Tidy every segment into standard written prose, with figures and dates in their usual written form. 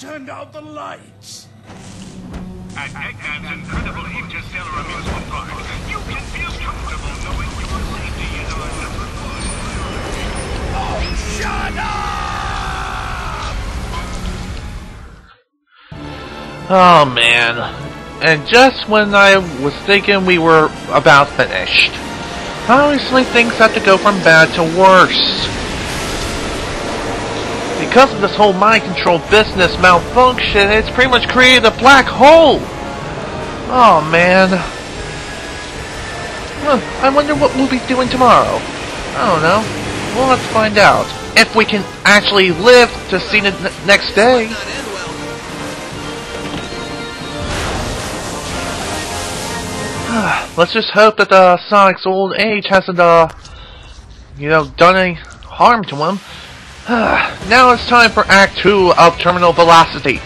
turned out the lights? At Eggman's incredible interstellar amusement park, you can feel comfortable knowing your safety is our number one. Oh, shut up! Oh man. And just when I was thinking we were about finished, obviously things have to go from bad to worse. Because of this whole mind control business malfunction, it's pretty much created a black hole! Oh man. Huh, I wonder what we'll be doing tomorrow. I don't know. We'll have to find out. If we can actually live to see the next day. Let's just hope that Sonic's old age hasn't, you know, done any harm to him. Now it's time for Act 2 of Terminal Velocity.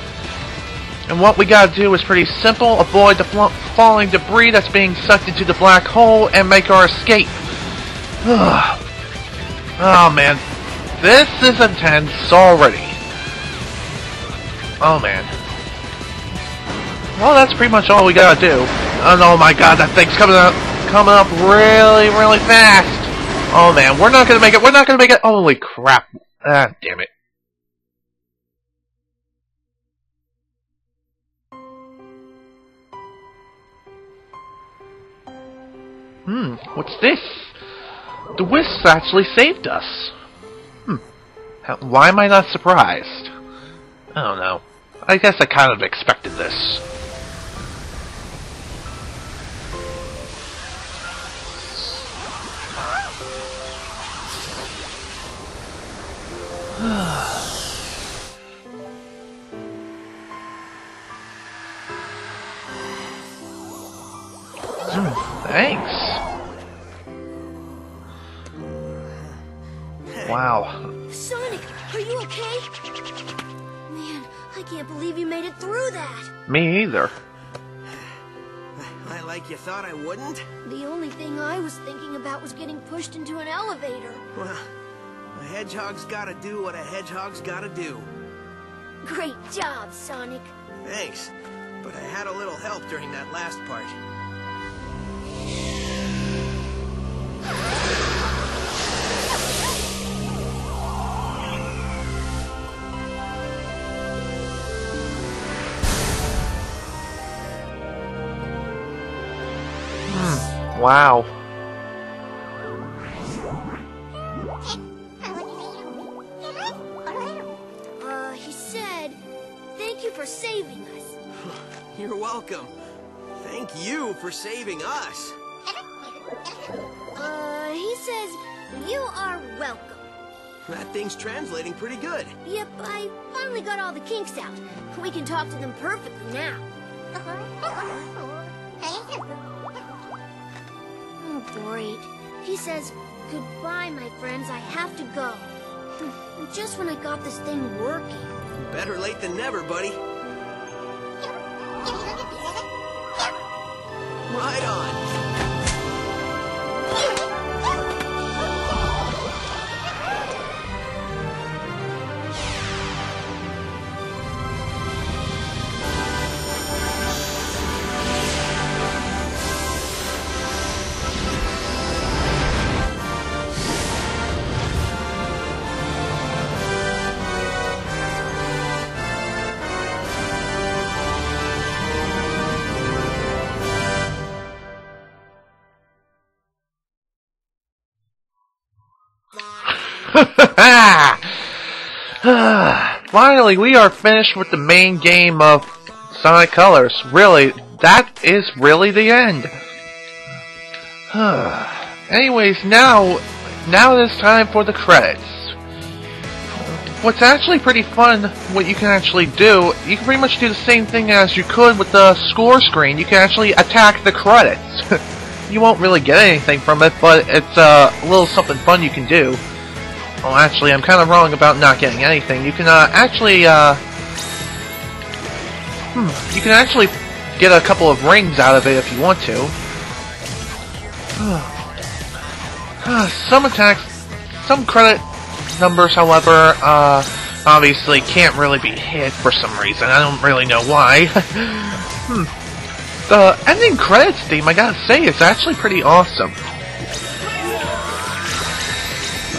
And what we gotta do is pretty simple. Avoid the falling debris that's being sucked into the black hole and make our escape. Oh man. This is intense already. Oh man. Well, that's pretty much all we gotta do. And oh my god, that thing's coming up really, really fast. Oh man, we're not gonna make it. We're not gonna make it. Holy crap. Ah, damn it. What's this? The wisps actually saved us. Why am I not surprised? I don't know. I guess I kind of expected this. Thanks. Wow. Sonic, are you okay? Man, I can't believe you made it through that. Me either. Like you thought I wouldn't? The only thing I was thinking about was getting pushed into an elevator. Well, a hedgehog's gotta do what a hedgehog's gotta do. Great job, Sonic. Thanks, but I had a little help during that last part. Wow. He said, thank you for saving us. You're welcome. Thank you for saving us. He says, you are welcome. That thing's translating pretty good. Yep, I finally got all the kinks out. We can talk to them perfectly now. Oh, great. He says, goodbye, my friends, I have to go. Just when I got this thing working. Better late than never, buddy. Right on. Finally, we are finished with the main game of Sonic Colors. Really, that is really the end. Anyways, now it is time for the credits. What's actually pretty fun, what you can actually do, you can pretty much do the same thing as you could with the score screen. You can actually attack the credits. You won't really get anything from it, but it's a little something fun you can do. Oh, actually, I'm kind of wrong about not getting anything. You can actually get a couple of rings out of it if you want to. Some attacks, some credit numbers, however, are obviously can't really be hit for some reason. I don't really know why. The ending credits theme, I gotta say, is actually pretty awesome.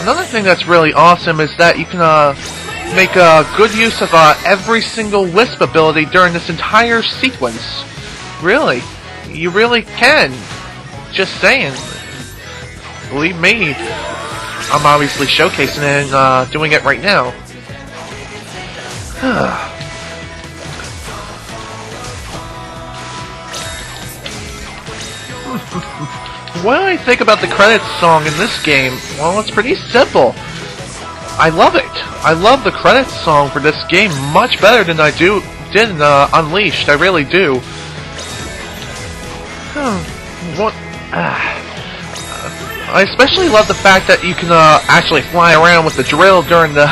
Another thing that's really awesome is that you can make good use of every single wisp ability during this entire sequence. Really. You really can. Just saying. Believe me. I'm obviously showcasing it and doing it right now. What do I think about the credits song in this game? Well, it's pretty simple. I love it. I love the credits song for this game much better than I did in Unleashed. I really do. What? I especially love the fact that you can actually fly around with the drill during the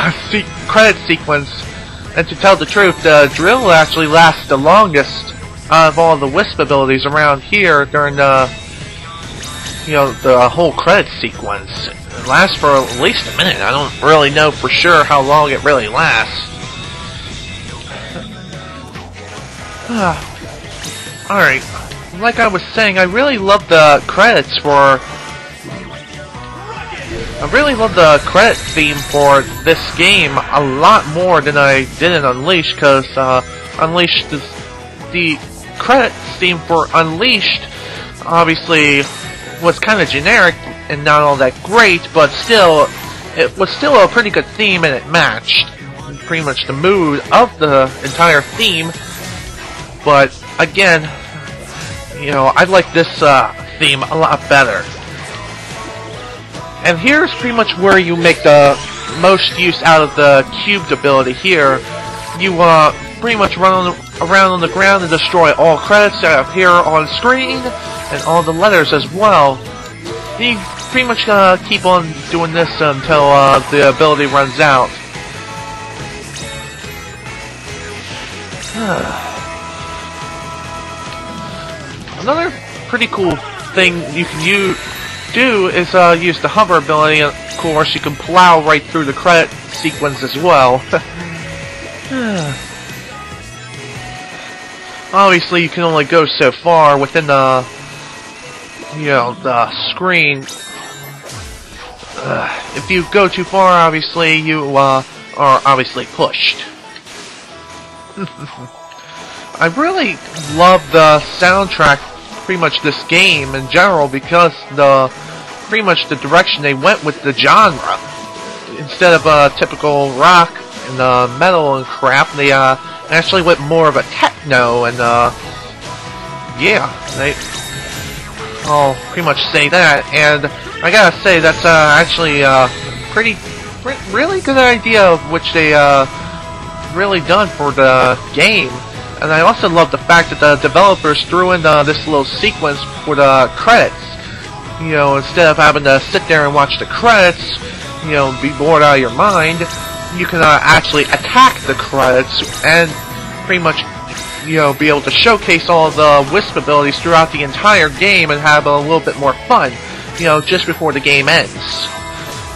credit sequence. And to tell the truth, the drill actually lasts the longest out of all the wisp abilities around here during the whole credit sequence. It lasts for at least a minute. I don't really know for sure how long it really lasts. Alright, like I was saying, I really love the credits for... I really love the credit theme for this game a lot more than I did in Unleashed, because Unleashed is... The credits theme for Unleashed obviously was kind of generic and not all that great, but still, it was still a pretty good theme and it matched pretty much the mood of the entire theme. But again, I like this theme a lot better. And here's pretty much where you make the most use out of the cubed ability here. You pretty much run around on the ground and destroy all credits that appear on screen, and all the letters as well. You pretty much keep on doing this until the ability runs out. Another pretty cool thing you can do is use the hover ability, and of course you can plow right through the credit sequence as well. Obviously you can only go so far within the screen. If you go too far, obviously you are obviously pushed. I really love the soundtrack, pretty much this game in general, because pretty much the direction they went with the genre. Instead of typical rock and metal and crap, they actually went more of a techno, and yeah, I'll pretty much say that. And I gotta say that's actually really good idea of which they really done for the game. And I also love the fact that the developers threw in this little sequence for the credits. Instead of having to sit there and watch the credits, be bored out of your mind, you can actually attack the credits and pretty much, be able to showcase all the wisp abilities throughout the entire game and have a little bit more fun, just before the game ends.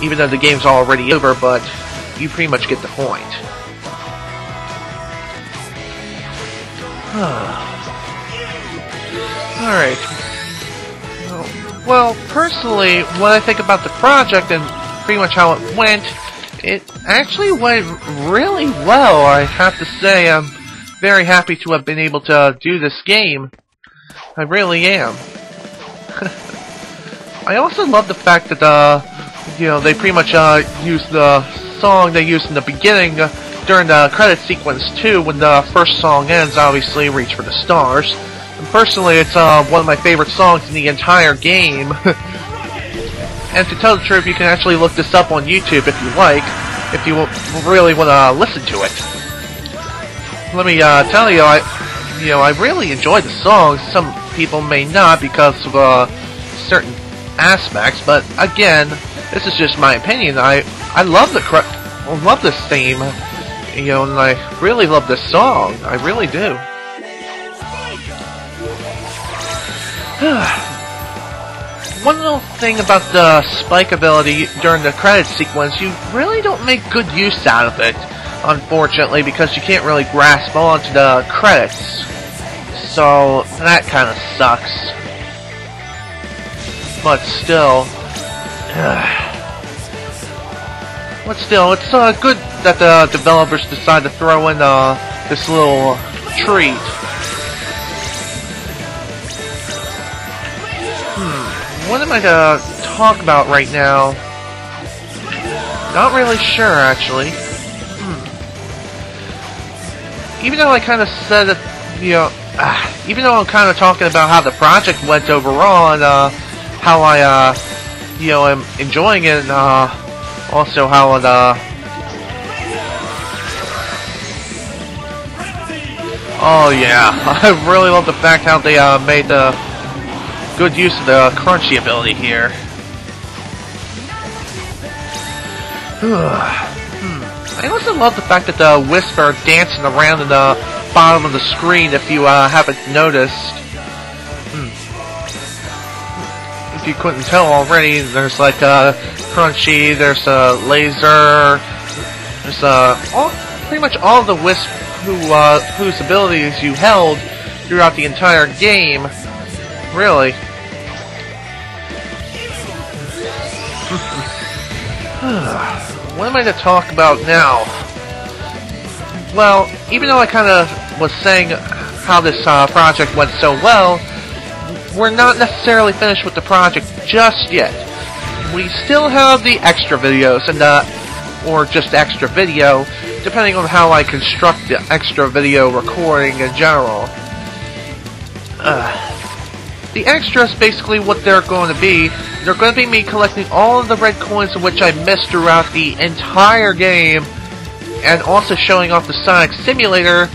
Even though the game's already over, but you pretty much get the point. Alright. Well, personally, what I think about the project and pretty much how it went, it actually went really well, I have to say. I'm very happy to have been able to do this game. I really am. I also love the fact that, they pretty much used the song they used in the beginning during the credit sequence too. When the first song ends, obviously, Reach for the Stars. And personally, it's one of my favorite songs in the entire game. And to tell the truth, you can actually look this up on YouTube if you like, if you really want to listen to it. Let me tell you, I really enjoyed the song. Some people may not because of certain aspects, but again, this is just my opinion. I love love this theme, and I really love this song. I really do. One little thing about the spike ability during the credits sequence, you really don't make good use out of it. unfortunately, because you can't really grasp onto the credits. So that kind of sucks. But still, it's good that the developers decide to throw in this little treat. What am I to talk about right now? Not really sure, actually. Even though I kind of said that, even though I'm kind of talking about how the project went overall and how I, am enjoying it, and also how it, oh yeah, I really love the fact how they made good use of the crunchy ability here. I also love the fact that the wisps are dancing around in the bottom of the screen, if you haven't noticed. If you couldn't tell already, there's like crunchy, there's a laser, there's pretty much all the wisps whose abilities you held throughout the entire game. Really. What am I to talk about now? Well, even though I kind of was saying how this project went so well, we're not necessarily finished with the project just yet. We still have the extra videos, and or just extra video, depending on how I construct the extra video recording in general. The extras, basically what they're going to be, they're going to be me collecting all of the red coins of which I missed throughout the entire game, and also showing off the Sonic Simulator,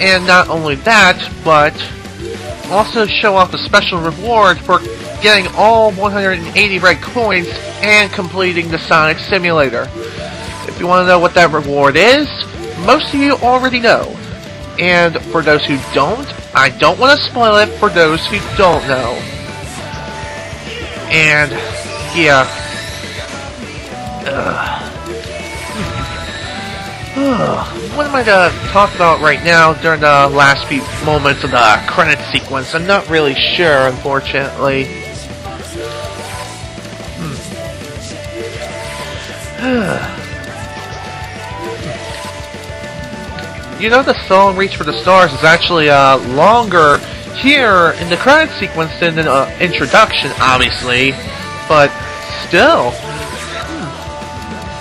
and not only that, but also show off a special reward for getting all 180 red coins and completing the Sonic Simulator. If you want to know what that reward is, most of you already know. And for those who don't, I don't want to spoil it for those who don't know. And, yeah. What am I to talk about right now during the last few moments of the credit sequence? I'm not really sure, unfortunately. You know, the song Reach for the Stars is actually longer here in the credit sequence than the introduction, obviously, but still.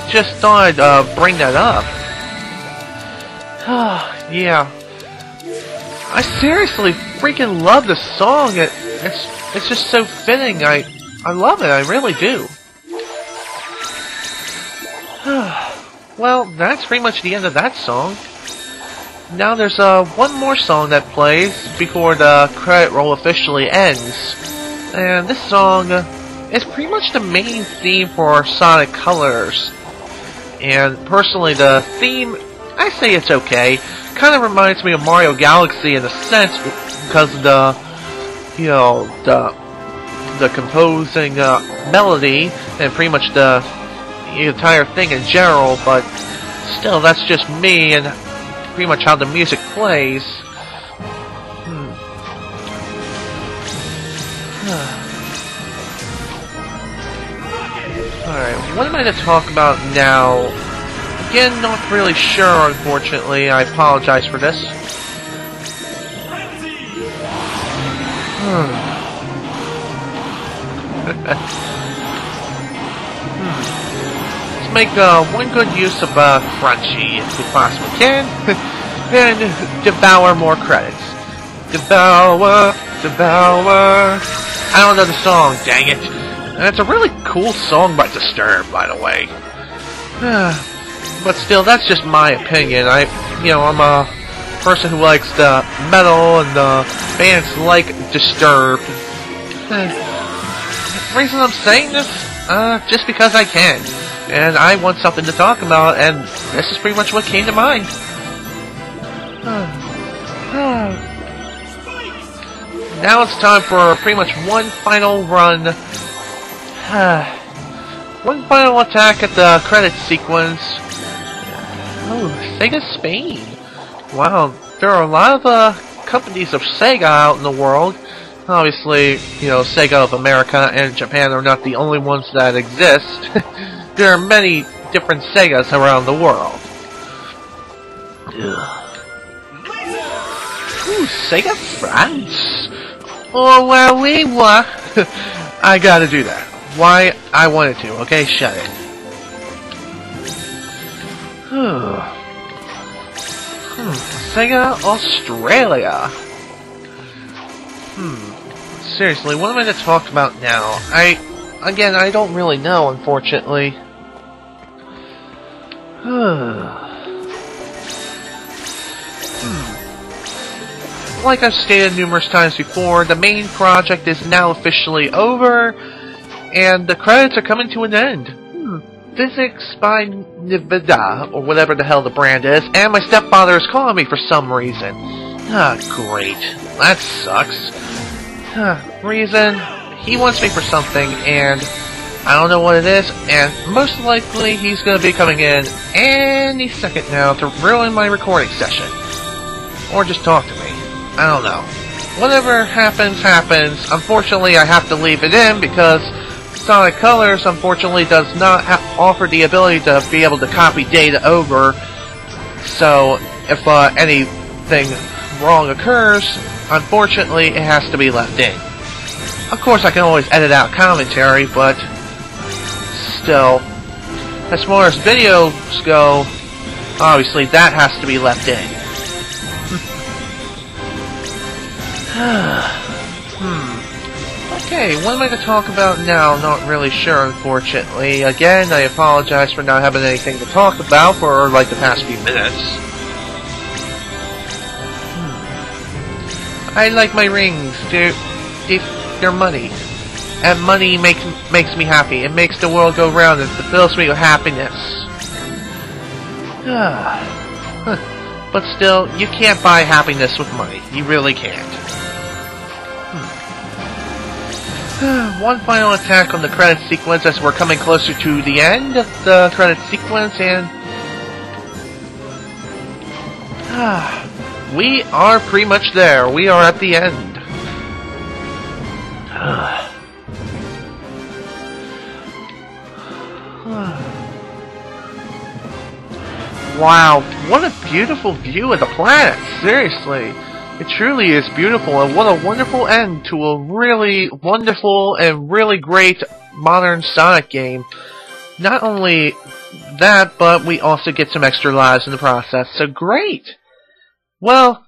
Just thought I'd bring that up. Yeah. I seriously freaking love this song. It's just so fitting. I love it. I really do. Well, that's pretty much the end of that song. Now there's one more song that plays before the credit roll officially ends. And this song is pretty much the main theme for Sonic Colors. And personally, the theme, I say it's okay. Kind of reminds me of Mario Galaxy in a sense because of the, the composing melody and pretty much the entire thing in general. But still, that's just me and pretty much how the music plays. Alright, what am I to talk about now? Again, not really sure, unfortunately. I apologize for this. Let's make one good use of Crunchy, if we possibly can, and devour more credits. Devour, devour. I don't know the song, dang it. And it's a really cool song by Disturbed, by the way. But still, that's just my opinion. I'm a person who likes the metal and the bands like Disturbed. The reason I'm saying this, just because I can. And I want something to talk about, and this is pretty much what came to mind. Now it's time for pretty much one final run. One final attack at the credits sequence. Oh, Sega Spain. Wow, there are a lot of companies of Sega out in the world. Obviously, you know, Sega of America and Japan are not the only ones that exist. There are many different Segas around the world. Ooh, Sega France. Oh, well, we were. I gotta do that. Why? I wanted to. Okay, shut it. Sega Australia. Seriously, what am I going to talk about now? I don't really know, unfortunately. Like I've stated numerous times before, the main project is now officially over, and the credits are coming to an end. Physics by Nvidia, or whatever the hell the brand is, and my stepfather is calling me for some reason. Ah, great. That sucks. Reason, he wants me for something, and I don't know what it is, and most likely he's going to be coming in any second now to ruin my recording session. Or just talk to me. I don't know. Whatever happens, happens. Unfortunately, I have to leave it in because Sonic Colors, unfortunately, does not offer the ability to be able to copy data over. So, if anything wrong occurs, unfortunately, it has to be left in. Of course, I can always edit out commentary, but still, as far as videos go, obviously that has to be left in. Okay, what am I going to talk about now? Not really sure, unfortunately. Again, I apologize for not having anything to talk about for, like, the past few minutes. I like my rings. They're money. And money makes me happy. It makes the world go round. It fills me with happiness. But still, you can't buy happiness with money. You really can't. One final attack on the credit sequence as we're coming closer to the end of the credit sequence, and we are pretty much there. We are at the end. Wow, what a beautiful view of the planet, seriously. It truly is beautiful, and what a wonderful end to a really wonderful and really great modern Sonic game. Not only that, but we also get some extra lives in the process, so great! Well,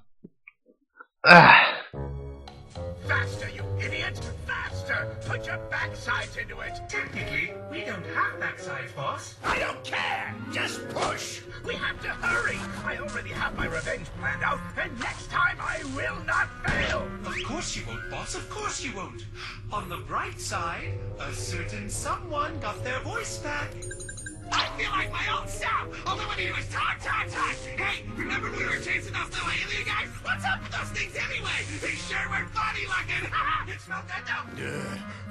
Faster, you idiot! Faster! Put your backsides into it! Technically, we don't have backsides, boss. I don't care! Just push! We have to hurry! I already have my revenge planned out, and next time I will not fail! Of course you won't, boss. Of course you won't. On the bright side, a certain someone got their voice back. I feel like my old self! All I want to do is talk! Hey, remember when we were chasing those little alien guys? What's up with those things anyway? They sure were funny looking! Smell that though?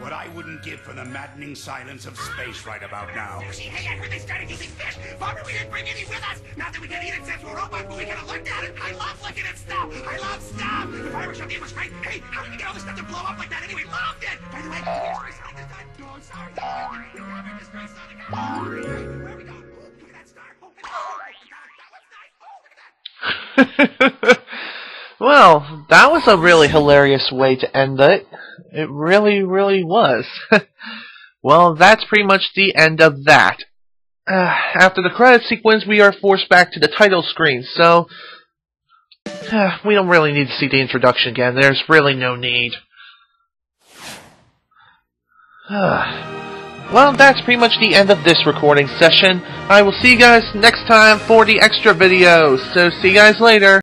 What I wouldn't give for the maddening silence of space right about now. Hey, I heard they started using fish! Bummer we didn't bring any with us! Not that we can eat it since we're robots, but we could have looked at it! I love looking at stuff! I love stuff! The fireworks show game was great! Hey, how did we get all this stuff to blow up like that anyway? Loved it! By the way, can we destroy Sonic this time? No, I'm sorry. No, we're not destroy Sonic. Where are we going? Look at that star! Oh my God, that was nice! Oh, look at that! well, that was a really hilarious way to end it. It really, really was. Well, that's pretty much the end of that. After the credit sequence, we are forced back to the title screen, so we don't really need to see the introduction again. There's really no need. Well, that's pretty much the end of this recording session. I will see you guys next time for the extra videos, so see you guys later.